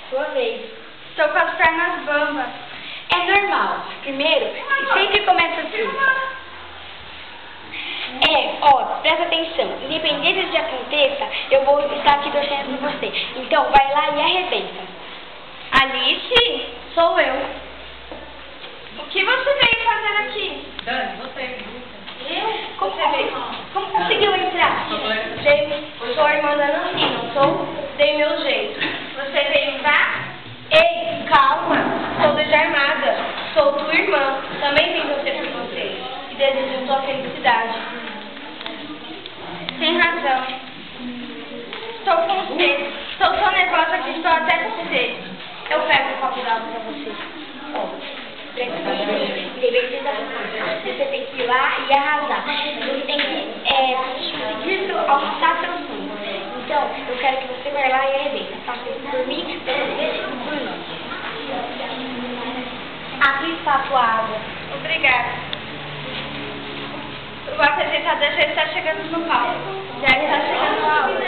Sua vez. Estou com as pernas bambas. É normal. Primeiro, sempre começa assim. Presta atenção. Independente do que aconteça, eu vou estar aqui torcendo por você. Então, vai lá e arrebenta. Alice? Sou eu. O que você veio fazer aqui? Dani, você. Como conseguiu entrar? Sou irmã da Nancy, não sou? Dei meu jeito. Você veio cá? Ei, calma. Sou desarmada. Sou tua irmã. Também vim você por você. E desejo sua felicidade. Tem razão. Estou com sede. Estou tão nervosa que estou até com sede. Eu pego um copo d'água pra você. Presta atenção. Você tem que ir lá e arrasar. Você tem que conseguir alcançar seu sonho. Então, eu quero que você vá lá e arrebenta. Faça isso por mim, por você e por nós. Aqui está a tua água. Obrigada. O apresentador já está chegando no palco. Já está chegando a aula.